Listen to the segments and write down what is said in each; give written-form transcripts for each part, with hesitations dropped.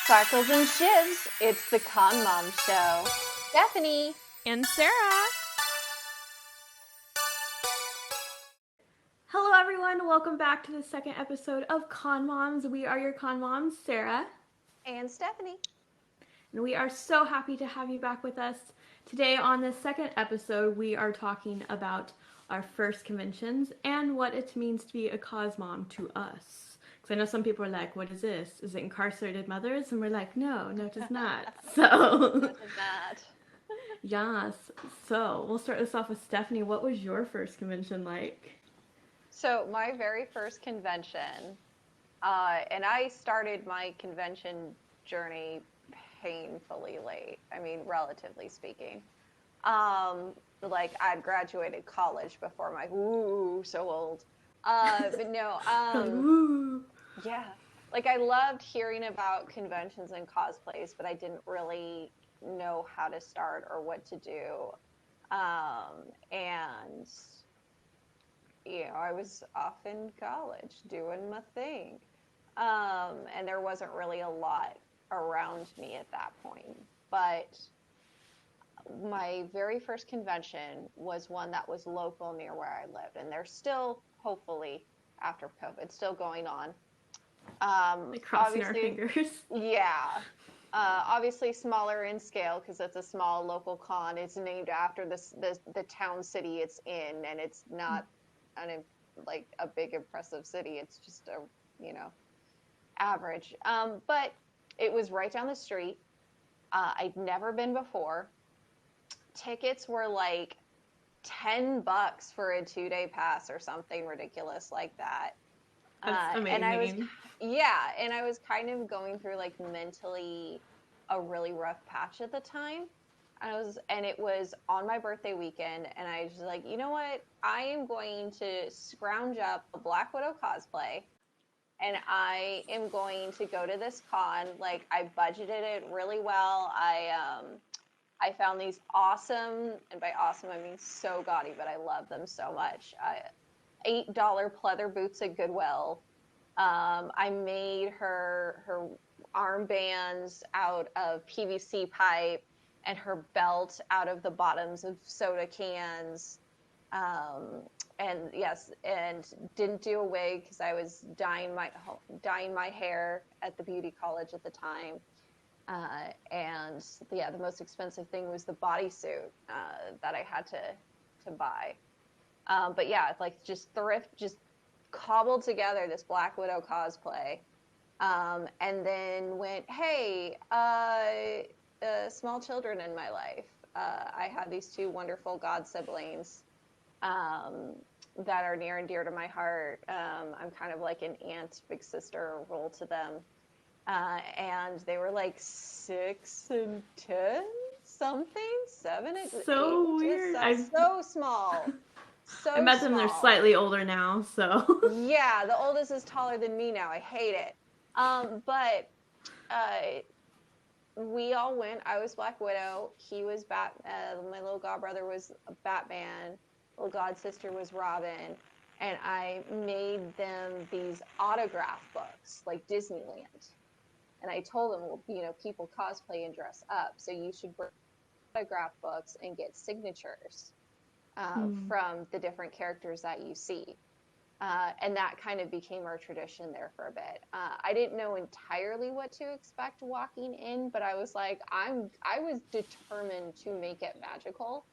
Sparkles and Shivs, it's the Con Mom Show. Stephanie and Sarah. Hello everyone, welcome back to the second episode of Con Moms. We are your Con Moms, Sarah and Stephanie. And we are so happy to have you back with us. Today on this second episode, we are talking about our first conventions and what it means to be a cos mom to us. I know some people are like, what is this? Is it incarcerated mothers? And we're like, no, it is not. So, it is not. Yes. So, we'll start this off with Stephanie. What was your first convention like? So, my very first convention, and I started my convention journey painfully late. I mean, relatively speaking. Like, I'd graduated college before my, so old. But no, yeah, like I loved hearing about conventions and cosplays, but I didn't really know how to start or what to do. And, you know, I was off in college doing my thing. And there wasn't really a lot around me at that point. But my very first convention was one that was local near where I lived. And they're still, hopefully, after COVID, still going on. Like crossing our fingers. Yeah. Obviously smaller in scale because it's a small local con. It's named after the town city it's in, and it's not like a big impressive city. It's just a, average. But it was right down the street. I'd never been before. Tickets were like $10 for a 2-day pass or something ridiculous like that. That's amazing. And I was kind of going through like mentally a really rough patch at the time. And it was on my birthday weekend, and I was like, you know what? I am going to scrounge up a Black Widow cosplay, and I am going to go to this con. Like, I budgeted it really well. I found these awesome, and by awesome I mean so gaudy, but I love them so much. $8 pleather boots at Goodwill. I made her armbands out of PVC pipe and her belt out of the bottoms of soda cans. And didn't do a wig because I was dyeing my hair at the beauty college at the time. The most expensive thing was the bodysuit that I had to buy. But yeah, like just cobbled together this Black Widow cosplay, and then went, hey, small children in my life. I have these two wonderful god siblings that are near and dear to my heart. I'm kind of like an aunt, big sister role to them. And they were like 6 and 10 something, 7 and so 8. Weird. So small. So I imagine they're slightly older now, so. Yeah, the oldest is taller than me now. I hate it. But we all went. I was Black Widow. He was my little god brother was Batman. Little god sister was Robin. And I made them these autograph books, like Disneyland. And I told them, well, people cosplay and dress up, so you should bring autograph books and get signatures from the different characters that you see. And that kind of became our tradition there for a bit. I didn't know entirely what to expect walking in, but I was like, I was determined to make it magical.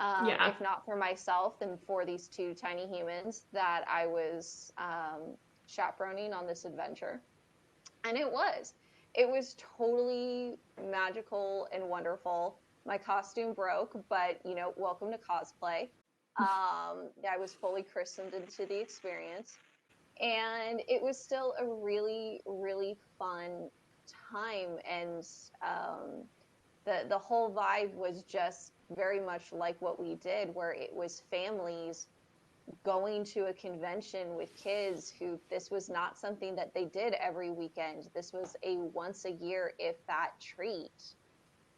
If not for myself, then for these two tiny humans that I was chaperoning on this adventure. And it was totally magical and wonderful. My costume broke, but, welcome to cosplay. I was fully christened into the experience. And it was still a really, really fun time. And the whole vibe was just very much like what we did, where it was families going to a convention with kids who this was not something that they did every weekend. This was a once a year, if that, treat.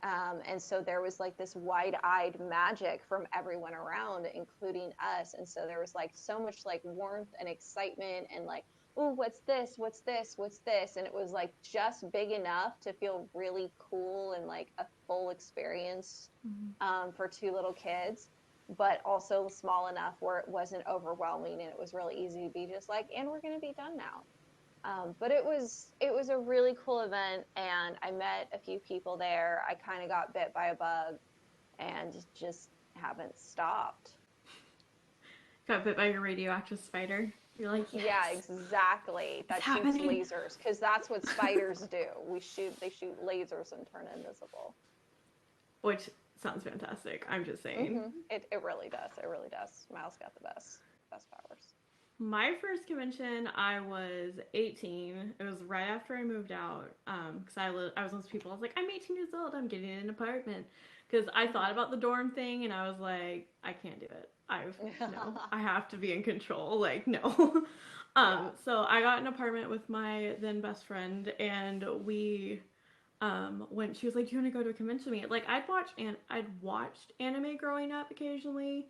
And so there was like this wide-eyed magic from everyone around, including us. And so there was like so much like warmth and excitement and like ooh, what's this? What's this? What's this? And it was like just big enough to feel really cool and like a full experience for two little kids, but also small enough where it wasn't overwhelming and it was really easy to be just like, and we're going to be done now. But it was a really cool event, and I met a few people there. I kind of got bit by a bug, and just haven't stopped. Got bit by a radioactive spider. You're like, yes, Yeah, exactly. it's That shoots happening. lasers because that's what spiders do. They shoot lasers and turn invisible. Which sounds fantastic. I'm just saying. It really does. It really does. Miles got the best powers. My first convention, I was 18. It was right after I moved out. Because I was one of those people. I was like, I'm 18 years old. I'm getting an apartment. Because I thought about the dorm thing, and I was like, I can't do it. No, I have to be in control. Like, no. Yeah. So I got an apartment with my then best friend, and we when she was like, "Do you want to go to a convention with me?" Like I'd watched anime growing up occasionally.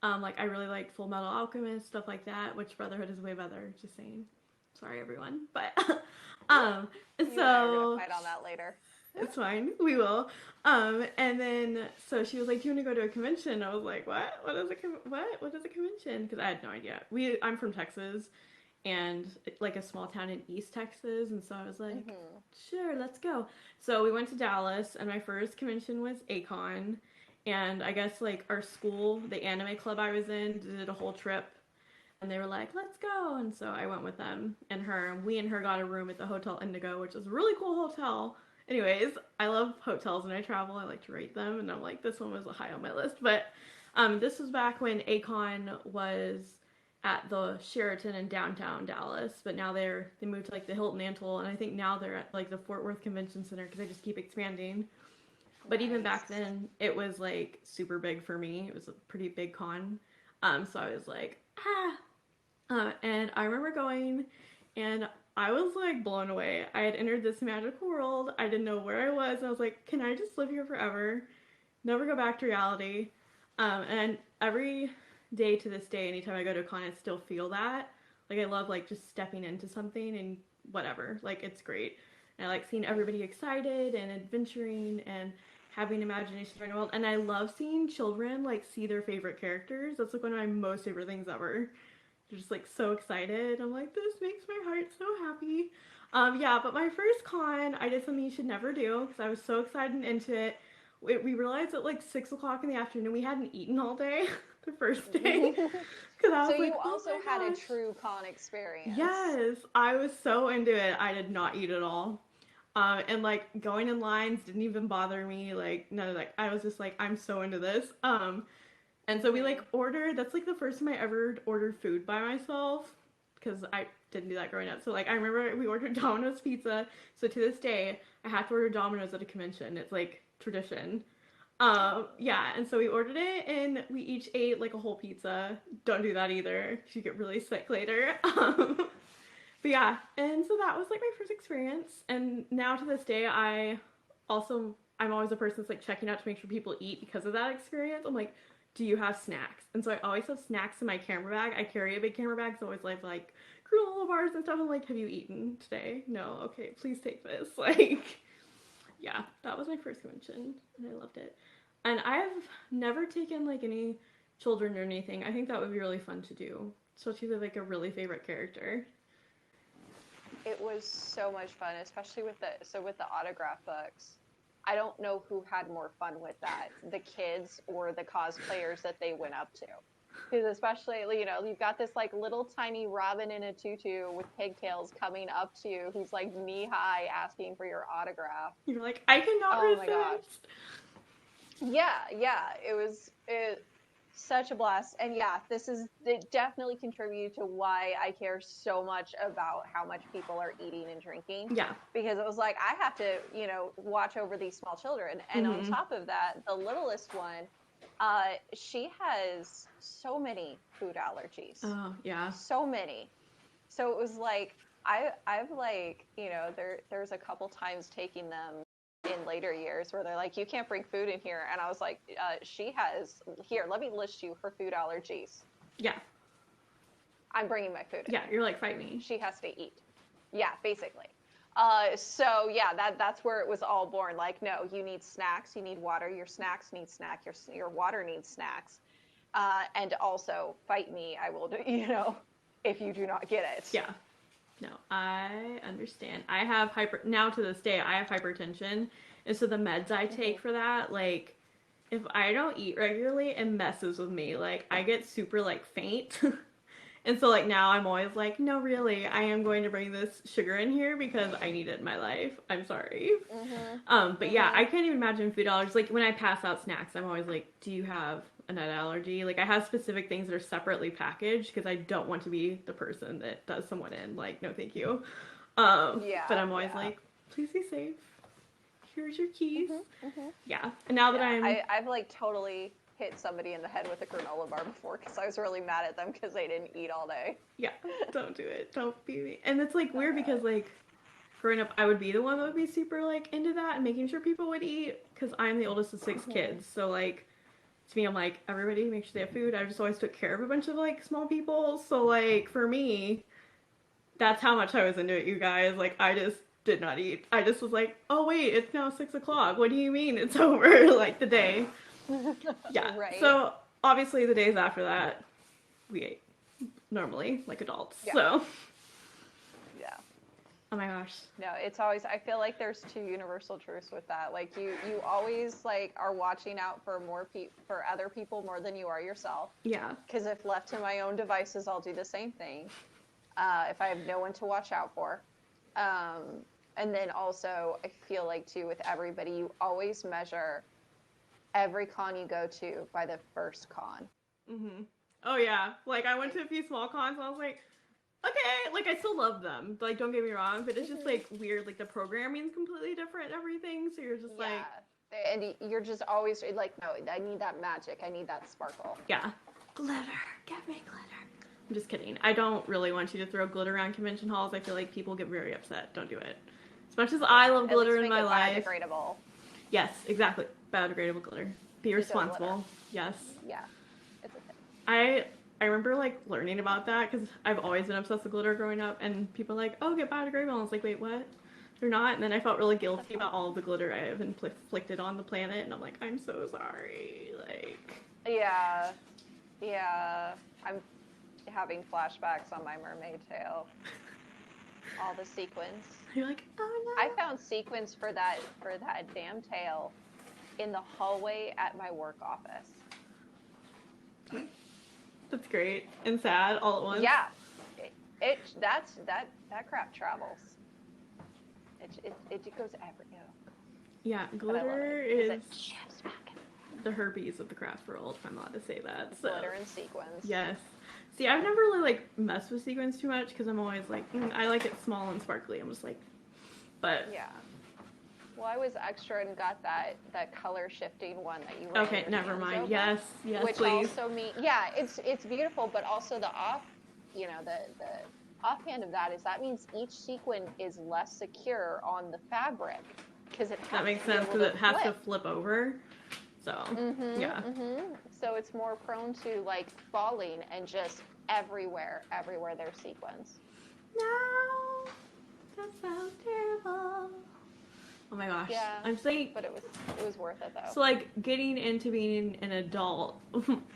Like I really liked Full Metal Alchemist, stuff like that, which Brotherhood is way better, just saying. Sorry everyone. But um You and I are so gonna fight on that later. it's fine. We will. And then so she was like, "Do you want to go to a convention?" I was like, "What? What is a convention?" Because I had no idea. I'm from Texas, and like a small town in East Texas, and so I was like, "Sure, let's go." So we went to Dallas, and my first convention was Acon, and I guess like our school, the anime club I was in, did a whole trip, and they were like, "Let's go," and so I went with them and her. We and her got a room at the Hotel Indigo, which is a really cool hotel. Anyways, I love hotels when I travel. I like to rate them, and I'm like, this one was high on my list. But this was back when Acon was at the Sheraton in downtown Dallas, but now they moved to like the Hilton Antle, and I think now they're at like the Fort Worth Convention Center because they just keep expanding. But even back Nice. then, it was like super big for me. It was a pretty big con. So I was like, ah. And I remember going, and I was like blown away. I had entered this magical world. I didn't know where I was. I was like, can I just live here forever? Never go back to reality. And every day to this day, anytime I go to a con, I still feel that. Like I love like just stepping into something and whatever. Like it's great. And I like seeing everybody excited and adventuring and having imagination for the world. And I love seeing children like see their favorite characters. That's like one of my most favorite things ever. They're just like so excited. I'm like, this makes my heart so happy. Yeah, but my first con, I did something you should never do because I was so excited and into it. We realized at like 6 o'clock in the afternoon we hadn't eaten all day the first day because I So was you like, oh also my had a gosh. true con experience. Yes, I was so into it. I did not eat at all. And like going in lines didn't even bother me. Like none of that. I was just like, I'm so into this. And so we like ordered. That's like the first time I ever ordered food by myself because I didn't do that growing up. So like I remember we ordered Domino's pizza. So to this day, I have to order Domino's at a convention. It's like tradition. Yeah, and so we ordered it and we each ate like a whole pizza. Don't do that either. You get really sick later. But yeah, and so that was like my first experience. And now to this day, I'm always a person that's like checking out to make sure people eat because of that experience. I'm like, do you have snacks? And so I always have snacks in my camera bag. I carry a big camera bag, so I always like granola bars and stuff. I'm like, have you eaten today? No. Okay, please take this. Like, yeah, that was my first convention, and I loved it. And I have never taken like any children or anything. I think that would be really fun to do, especially with like a really favorite character. It was so much fun, especially with the autograph books. I don't know who had more fun with that, the kids or the cosplayers that they went up to. Because especially, you've got this like little tiny Robin in a tutu with pigtails coming up to you, who's like knee high asking for your autograph. You're like, I cannot Oh my gosh. resist. Yeah. It such a blast. And yeah, it definitely contributed to why I care so much about how much people are eating and drinking. Yeah. Because it was like, I have to, watch over these small children. And on top of that, the littlest one, she has so many food allergies. Oh, yeah. So many. So it was like, I've like, there's a couple times taking them in later years where they're like, you can't bring food in here. And I was like, here, let me list you her food allergies. Yeah. I'm bringing my food in. Yeah, you're like, fight me. She has to eat. Yeah, basically. So yeah, that's where it was all born. Like, no, you need snacks, you need water. Your snacks need snack. Your water needs snacks. And also fight me. I will do. If you do not get it. Yeah. No, I understand. I have now to this day, I have hypertension. And so the meds I take for that, like, if I don't eat regularly, it messes with me. Like, I get super, like, faint. And so, like, now I'm always like, no, really, I am going to bring this sugar in here because I need it in my life. I'm sorry. But yeah, I can't even imagine food allergies. Like, when I pass out snacks, I'm always like, do you have a nut allergy? Like, I have specific things that are separately packaged because I don't want to be the person that does someone in. Like, no, thank you. But I'm always like, please be safe. Here's your keys. Yeah. And now that I've like totally hit somebody in the head with a granola bar before because I was really mad at them because they didn't eat all day. Yeah, don't do it. Don't be me. And it's like weird because like growing up, I would be the one that would be super like into that and making sure people would eat because I'm the oldest of 6 kids. So like to me, I'm like, everybody make sure they have food. I just always took care of a bunch of like small people. So like for me, that's how much I was into it, you guys. Like I just did not eat. I just was like, oh wait, it's now 6 o'clock. What do you mean it's over? Like the day. Yeah. Right. So obviously the days after that, we ate normally like adults. Yeah. So. Yeah. Oh my gosh. No, it's always. I feel like there's 2 universal truths with that. Like you always like are watching out for for other people more than you are yourself. Yeah. Because if left to my own devices, I'll do the same thing. If I have no one to watch out for. And then also, I feel like too with everybody, you always measure every con you go to by the first con. Oh yeah, like I went to a few small cons and I was like, okay, like I still love them, like don't get me wrong, but it's just like weird, like the programming's completely different and everything, so you're just like, and you're just always like, no, I need that magic, I need that sparkle. Yeah, glitter, get me glitter. I'm just kidding. I don't really want you to throw glitter around convention halls. I feel like people get very upset. Don't do it. As much as I love glitter in my life. Biodegradable. Yes, exactly. Biodegradable glitter. Be responsible. Yes. Yeah. It's a thing. I remember like learning about that because I've always been obsessed with glitter growing up, and people are like, oh, get biodegradable. And I was like, wait, what? They're not. And then I felt really guilty about all of the glitter I have inflicted on the planet, and I'm like, I'm so sorry. Like. Yeah. Yeah. I'm having flashbacks on my mermaid tail. All the sequins. You're like, oh no. I found sequins for that damn tail in the hallway at my work office. That's great and sad all at once. Yeah, that crap travels. It goes everywhere. Yeah, glitter is the herpes of the craft world, if I'm allowed to say that. So. Glitter and sequins. Yes. See, I've never really, like, messed with sequins too much, because I'm always like, I like it small and sparkly. I'm just like, but... Yeah. Well, I was extra and got that color shifting one that you were. Okay, never mind. Yes, which please. Also means, yeah, it's beautiful, but also the offhand of that is that means each sequin is less secure on the fabric, because that makes sense, because it has to flip over. So, yeah. So it's more prone to, like, falling and just everywhere there's sequins. No, that sounds terrible. Oh my gosh. Yeah. I'm saying. But it was worth it, though. So, like, getting into being an adult,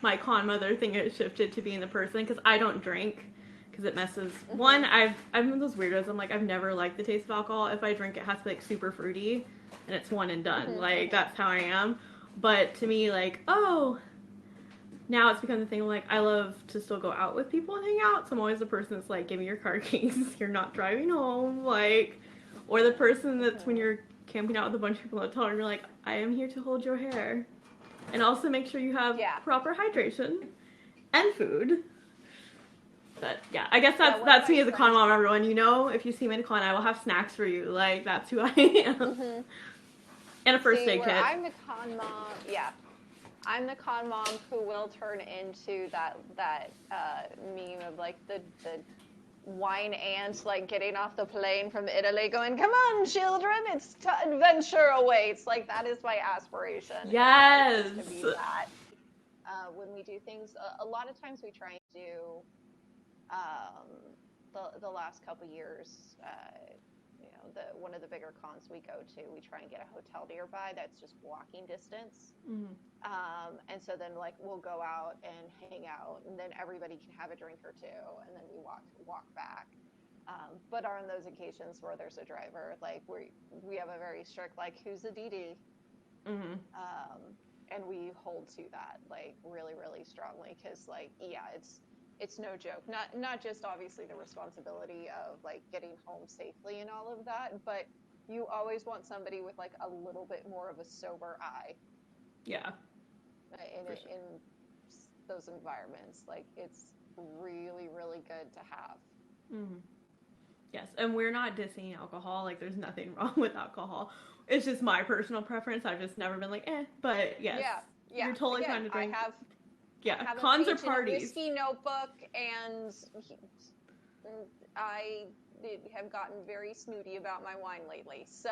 my con mother thing has shifted to being the person, because I don't drink, because it messes. One, I'm one of those weirdos. I'm like, I've never liked the taste of alcohol. If I drink, it has to be, like, super fruity, and it's one and done. Like, that's how I am. But to me, like, oh, now it's become the thing, like, I love to still go out with people and hang out, so I'm always the person that's like, give me your car keys, you're not driving home, like, or the person that's when you're camping out with a bunch of people in the hotel, and you're like, I am here to hold your hair, and also make sure you have proper hydration and food. But, yeah, I guess that's me as a con mom, everyone, you know, if you see me in a con, I will have snacks for you, like, that's who I am. And a first aid kit. I'm the con mom. Yeah, I'm the con mom who will turn into that meme of like the wine ants like getting off the plane from Italy, going, "Come on, children, it's adventure awaits." Like that is my aspiration. Yes. To be that. When we do things, a lot of times we try and do Um, the last couple years, one of the bigger cons we go to, we try and get a hotel nearby that's just walking distance. Mm-hmm. And so then like we'll go out and hang out, and then everybody can have a drink or two, and then we walk back. But on those occasions where there's a driver, like we have a very strict like who's the DD, Mm-hmm. and we hold to that like really really strongly because like yeah it's no joke. Not just obviously the responsibility of like getting home safely and all of that, but you always want somebody with like a little bit more of a sober eye. Yeah. In those environments, like it's really really good to have. Mm-hmm. Yes, and we're not dissing alcohol. Like, there's nothing wrong with alcohol. It's just my personal preference. I've just never been like, eh. But yes, yeah. you're totally Again, fine to drink. I have cons a or page in a parties. whiskey notebook, and I have gotten very snooty about my wine lately, so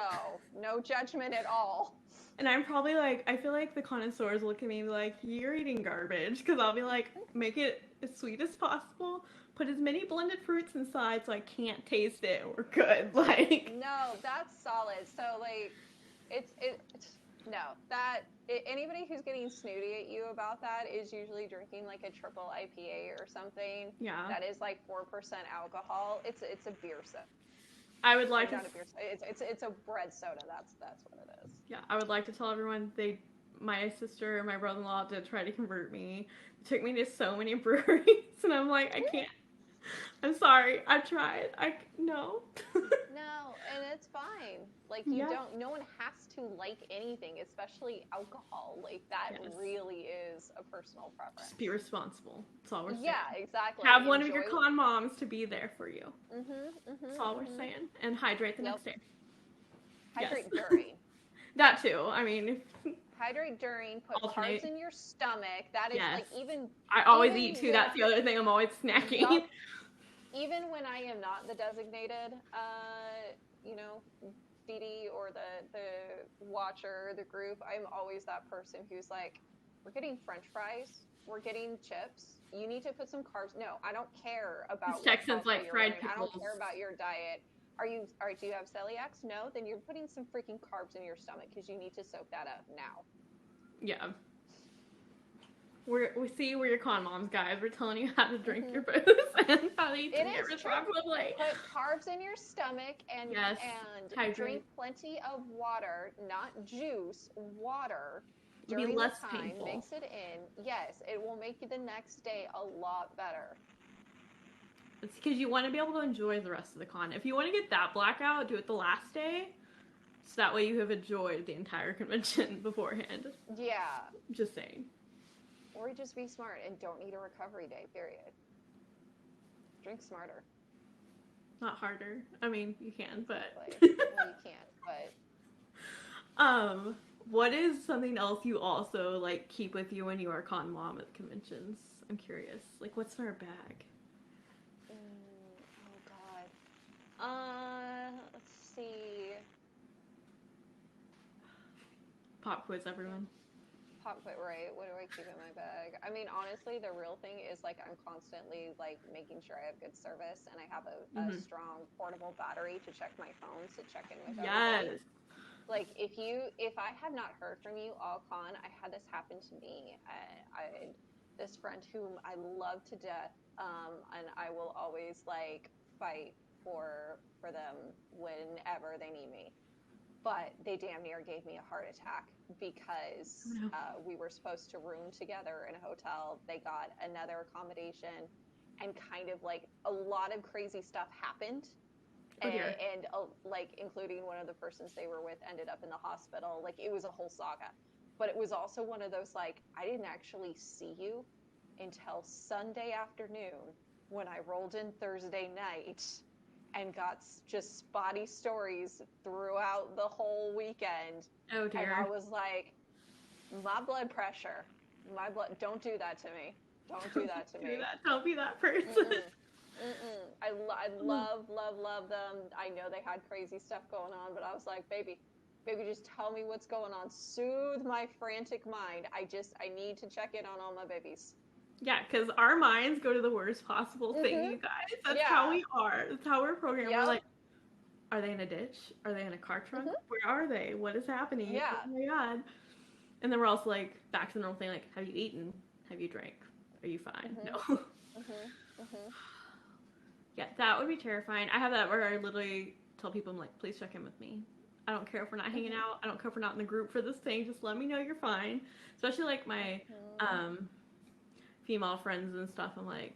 no judgment at all. And I'm probably like, I feel like the connoisseurs look at me like, you're eating garbage. Because I'll be like, make it as sweet as possible. Put as many blended fruits inside so I can't taste it. We're good. Like, No, that's solid. So like, it's anybody who's getting snooty at you about that is usually drinking like a triple IPA or something. Yeah. That is like 4% alcohol. It's a beer soda. I would like not a beer soda. It's a bread soda. That's what it is. Yeah, I would like to tell everyone my sister and my brother-in-law did try to convert me. It took me to so many breweries, and I'm like, I can't. I'm sorry. I tried. No. No, and it's fine. Like you don't. No one has to like anything, especially alcohol. Like that really is a personal preference. Just be responsible. That's all we're saying. Yeah, exactly. Have one of your con moms to be there for you. That's all we're saying. And hydrate the next day. Hydrate during. That too. I mean, hydrate during. Put carbs in your stomach. That is like even. I always eat too. That's the other thing. I'm always snacking. Yep. Even when I am not the designated, DD or the watcher, the group, I'm always that person who's like, we're getting French fries, we're getting chips. You need to put some carbs. No, I don't care about. Texans like fried pickles. I don't care about your diet. Do you have celiacs? No, then you're putting some freaking carbs in your stomach because you need to soak that up now. Yeah. We see we're your con moms, guys. We're telling you how to drink your booze and how to eat it responsibly. Put carbs in your stomach and drink plenty of water, not juice, water. During be less the time, painful. Mix it in. Yes, it will make you the next day a lot better. It's because you want to be able to enjoy the rest of the con. If you want to get that blackout, do it the last day. So that way you have enjoyed the entire convention beforehand. Yeah. Just saying. Or just be smart and don't need a recovery day, period. Drink smarter. Not harder. I mean, you can, but... well, you can't, but... What is something else you also, like, keep with you when you are con mom at conventions? I'm curious. Like, what's in our bag? Oh, God. Let's see. Pop quiz, everyone. Pop quiz, right? What do I keep in my bag? I mean, honestly, the real thing is, like, I'm constantly, like, making sure I have good service, and I have a strong portable battery to check my phone, to check in with everybody. Like, if I have not heard from you all con, I had this happen to me. I this friend whom I love to death, and I will always, like, fight for them whenever they need me. But they damn near gave me a heart attack because we were supposed to room together in a hotel. They got another accommodation, and kind of like a lot of crazy stuff happened. And like including one of the persons they were with ended up in the hospital. Like it was a whole saga. But it was also one of those like, I didn't actually see you until Sunday afternoon when I rolled in Thursday night and got just spotty stories throughout the whole weekend. Oh dear. And I was like, my blood pressure, don't do that to me. Don't do that to me. Don't be that person. I love them. I know they had crazy stuff going on, but I was like, baby, just tell me what's going on. Soothe my frantic mind. I need to check in on all my babies. Yeah, because our minds go to the worst possible thing, Mm-hmm. you guys. That's how Yeah. we are. That's how we're programmed. We're Yep. like, are they in a ditch? Are they in a car trunk? Mm-hmm. Where are they? What is happening? Oh Yeah. my god. And then we're also like back to the normal thing, like, have you eaten? Have you drank? Are you fine? Mm-hmm. No. Mm-hmm. Mm-hmm. Yeah, that would be terrifying. I have that where I literally tell people, I'm like, please check in with me. I don't care if we're not hanging Mm-hmm. out. I don't care if we're not in the group for this thing. Just let me know you're fine. Especially like my Mm-hmm. um, female friends and stuff. I'm like,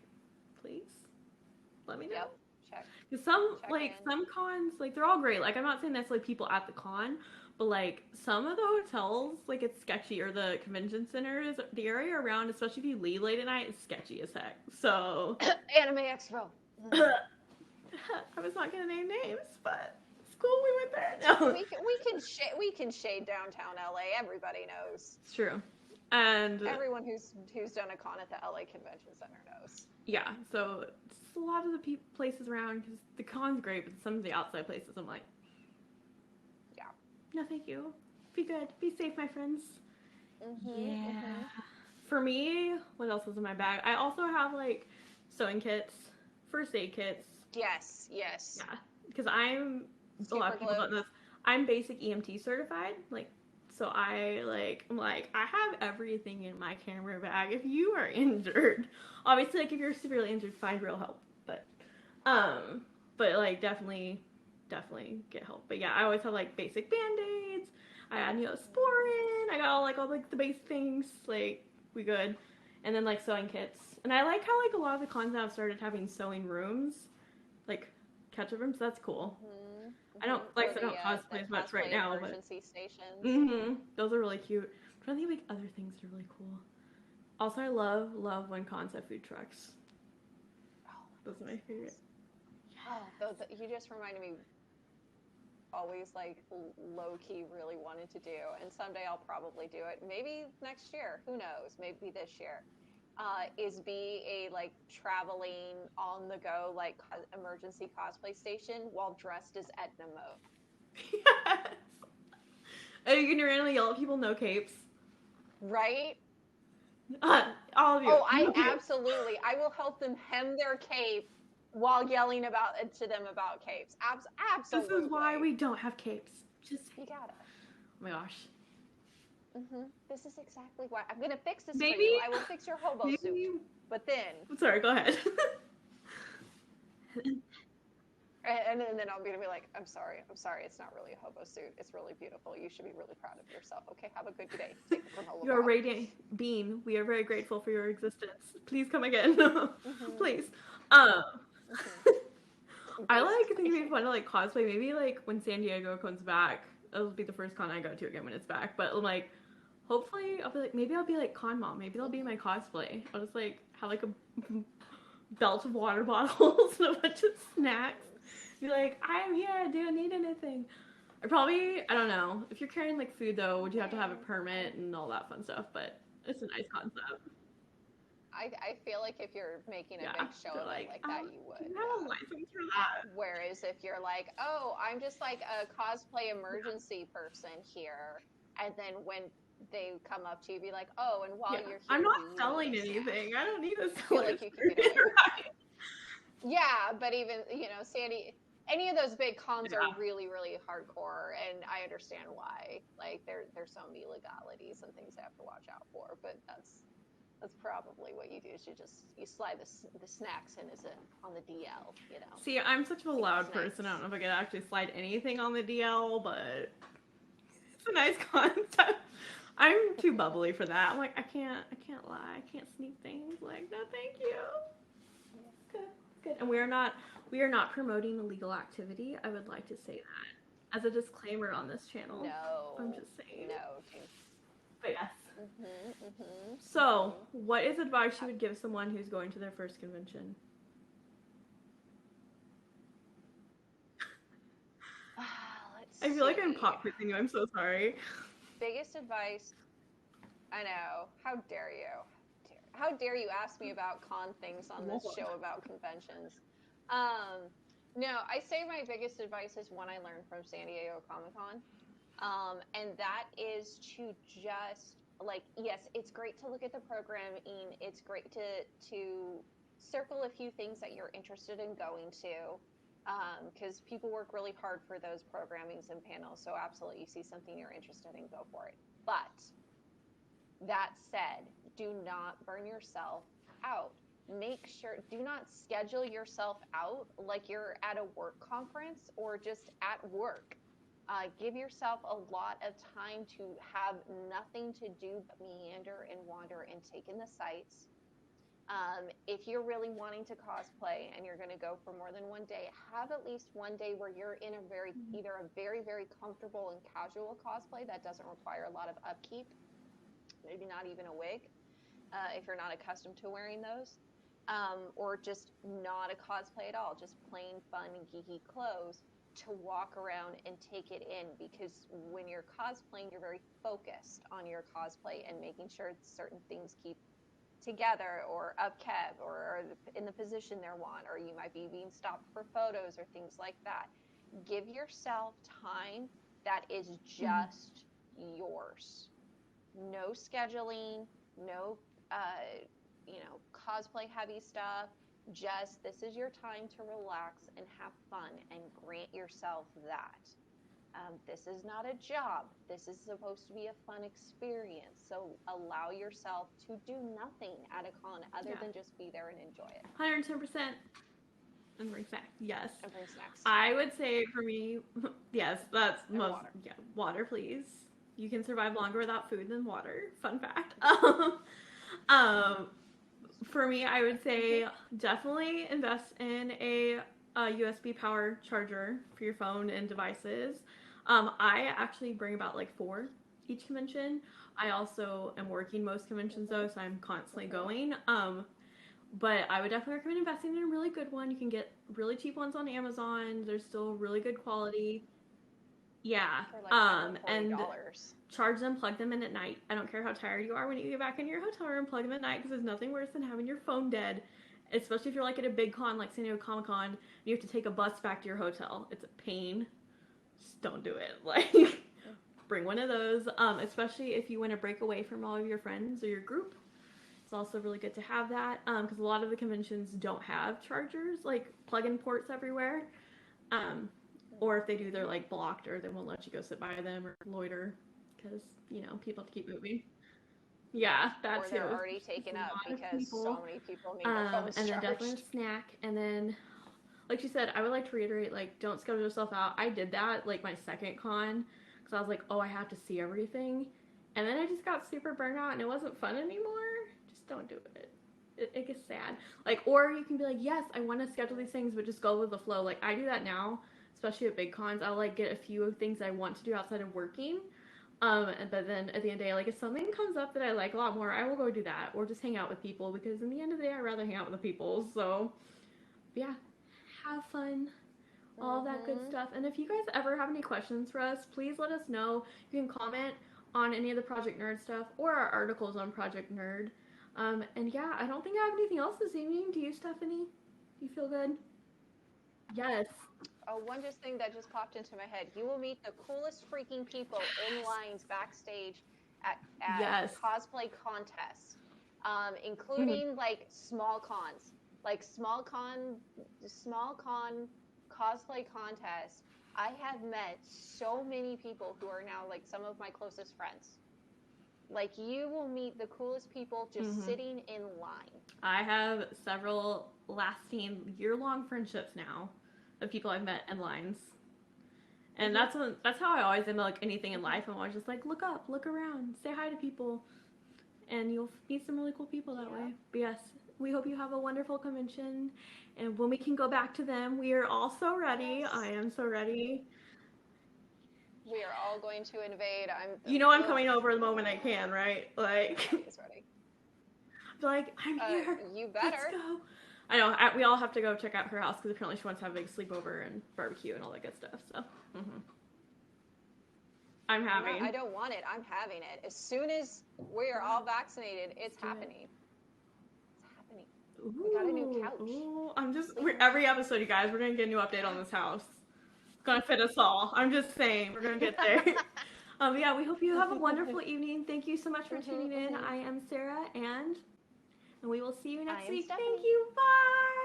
please let me know. Yep. Check. Because some Check like in. some cons, like they're all great. Like I'm not saying that's like people at the con, but like some of the hotels, like it's sketchy, or the convention centers, the area around, especially if you leave late at night, is sketchy as heck. So Anime Expo. I was not gonna name names, but it's cool we went there. No, We can shade downtown LA. Everybody knows. it's true. And Everyone who's done a con at the LA Convention Center knows. yeah, so just a lot of the places around, because the con's great, but some of the outside places, I'm like, Yeah. no, thank you. Be good. Be safe, my friends. Mm-hmm. Yeah. Mm-hmm. For me, what else is in my bag? I also have like sewing kits, first aid kits. Yes. Yes. Yeah, because I'm a lot Super of people glue. don't know this. I'm basic EMT certified. Like, so I'm like I have everything in my camera bag. If you are injured, obviously, like if you're severely injured, find real help. Um, but like definitely get help. But yeah, I always have like basic band-aids. I had Neosporin. I got all like the basic things. Like we good. And then like sewing kits. And I like how like a lot of the cons now have started having sewing rooms, like catch-up rooms. That's cool. Mm-hmm. I don't Mm-hmm. like Or I don't the cosplay as much right cosplay now, but emergency stations. those are really cute. I'm trying to think of like other things that are really cool. Also, I love when cons have food trucks. Oh, Those are my favorite. oh, you just reminded me. Always like low key really wanted to do, and someday I'll probably do it. Maybe next year. Who knows? Maybe this year. Is be a like traveling on the go like emergency cosplay station while dressed as Edna Mode. Yes. Are you gonna randomly yell at people? No capes. Right? All of you. Oh, I No capes. absolutely. I will help them hem their cape while yelling about to them about capes. Absolutely. This is why we don't have capes. Just You gotta. oh my gosh. This is exactly why I'm gonna fix this Maybe. for you. I will fix your hobo suit. But then, Sorry. Go ahead. and then I'm gonna be like, I'm sorry. It's not really a hobo suit. It's really beautiful. You should be really proud of yourself. Okay, have a good day. Take the granola You're a bar. radiant being. We are very grateful for your existence. Please come again. Please. I like think it'd be fun to like cosplay. Maybe like when San Diego comes back, it'll be the first con I go to again when it's back. But like, hopefully, maybe I'll be like con mom. Maybe that'll be my cosplay. I'll just like have like a belt of water bottles and a bunch of snacks. Be like, I'm here. Do you need anything? I don't know. If you're carrying like food though, would you have to have a permit and all that fun stuff? But it's a nice concept. I feel like if you're making a big show of it like that, you would. You have a license for that. Whereas if you're like, oh, I'm just like a cosplay emergency person here, and then when they come up to you, be like, oh, and while you're here, I'm not selling anything. I don't need to sell like you can get away with it. Yeah, but even Sandy, any of those big cons are really, really hardcore, and I understand why. Like there's so many legalities and things I have to watch out for, but that's probably what you do. Is you slide the snacks in on the DL, See, I'm such a loud person. I don't know if I could actually slide anything on the DL, but it's a nice concept. I'm too bubbly for that. I'm like, I can't lie. I can't sneak things. Like, no, thank you. Good. And we are not promoting illegal activity. I would like to say that as a disclaimer on this channel. No. I'm just saying. No. But yes. So, what is advice you would give someone who's going to their first convention? I feel like I'm pop quizzing you. I'm so sorry. Biggest advice. I know. How dare you? How dare you ask me about con things on this show about conventions? No, I say my biggest advice is one I learned from San Diego Comic-Con. And that is to just like, yes, it's great to look at the programming. It's great to circle a few things that you're interested in going to, because people work really hard for those programmings and panels. So absolutely, you see something you're interested in, go for it. But that said, do not burn yourself out. Make sure, do not schedule yourself out like you're at a work conference or just at work. Give yourself a lot of time to have nothing to do but meander and wander and take in the sights. If you're really wanting to cosplay and you're going to go for more than one day, have at least one day where you're in a either a very, very comfortable and casual cosplay that doesn't require a lot of upkeep, maybe not even a wig, if you're not accustomed to wearing those, or just not a cosplay at all, just plain fun and geeky clothes to walk around and take it in, because when you're cosplaying, you're very focused on your cosplay and making sure certain things keep together or upkept or in the position they want, or you might be being stopped for photos or things like that. Give yourself time that is just yours. No scheduling, no cosplay heavy stuff. Just, this is your time to relax and have fun and grant yourself that. This is not a job. This is supposed to be a fun experience. So allow yourself to do nothing at a con other than just be there and enjoy it. 110%. And bring snacks. Yes. And bring snacks. I would say for me, yes, that's and most. Water. Yeah, water, please. You can survive longer without food than water. Fun fact. For me, I would say definitely invest in a USB power charger for your phone and devices. I actually bring about like 4 each convention. I also am working most conventions though, so I'm constantly going. But I would definitely recommend investing in a really good one. You can get really cheap ones on Amazon. They're still really good quality. Yeah. For like and $40. Charge them, plug them in at night. I don't care how tired you are when you get back into your hotel room, plug them at night, because there's nothing worse than having your phone dead. Especially if you're like at a big con like San Diego Comic-Con, you have to take a bus back to your hotel. It's a pain. Just don't do it. Like, bring one of those. Especially if you want to break away from all of your friends or your group. It's also really good to have that, because a lot of the conventions don't have chargers, like plug-in ports everywhere. Or if they do, they're like blocked, or they won't let you go sit by them or loiter, because people have to keep moving. Yeah, that or too. They're already taken up because so many people need their phones and then charged. definitely a snack, and then, like you said, I would like to reiterate, like, don't schedule yourself out. I did that like my second con, because I was like, oh, I have to see everything, and then I just got super burnt out, and it wasn't fun anymore. Just don't do it. It gets sad. Like, or you can be like, yes, I want to schedule these things, but just go with the flow. Like, I do that now. Especially at big cons, I'll like get a few things I want to do outside of working. But then at the end of the day, like if something comes up that I like a lot more, I will go do that or just hang out with people, because in the end of the day, I'd rather hang out with the people. So yeah, have fun, all that good stuff. And if you guys ever have any questions for us, please let us know. You can comment on any of the Project Nerd stuff or our articles on Project Nerd. And yeah, I don't think I have anything else this evening. Do you, Stephanie? Do you feel good? Yes. Oh, one just thing that just popped into my head. You will meet the coolest freaking people in lines backstage at cosplay contests, including like small cons, like small con cosplay contests. I have met so many people who are now like some of my closest friends. Like, you will meet the coolest people just sitting in line. I have several lasting year-long friendships now of people I've met in lines. And that's how I always am, like anything in life. I'm always just like, look up, look around, say hi to people, and you'll meet some really cool people that way. But yes, we hope you have a wonderful convention, and when we can go back to them, we are all so ready. Yes. I am so ready. We are all going to invade. I'm coming over the moment I can, right? Like, He's ready. Like, I'm here. You better. Let's go. I know. We all have to go check out her house, because apparently she wants to have a big sleepover and barbecue and all that good stuff. So, I'm having. No, I don't want it. I'm having it. As soon as we are all vaccinated, it's happening. It's happening. Ooh, we got a new couch. Ooh, every episode, you guys, we're going to get a new update on this house. It's going to fit us all. I'm just saying, we're going to get there. Yeah, we hope you have a wonderful evening. Thank you so much for tuning in. I am Sarah, and we will see you next week. Stephanie. Thank you. Bye.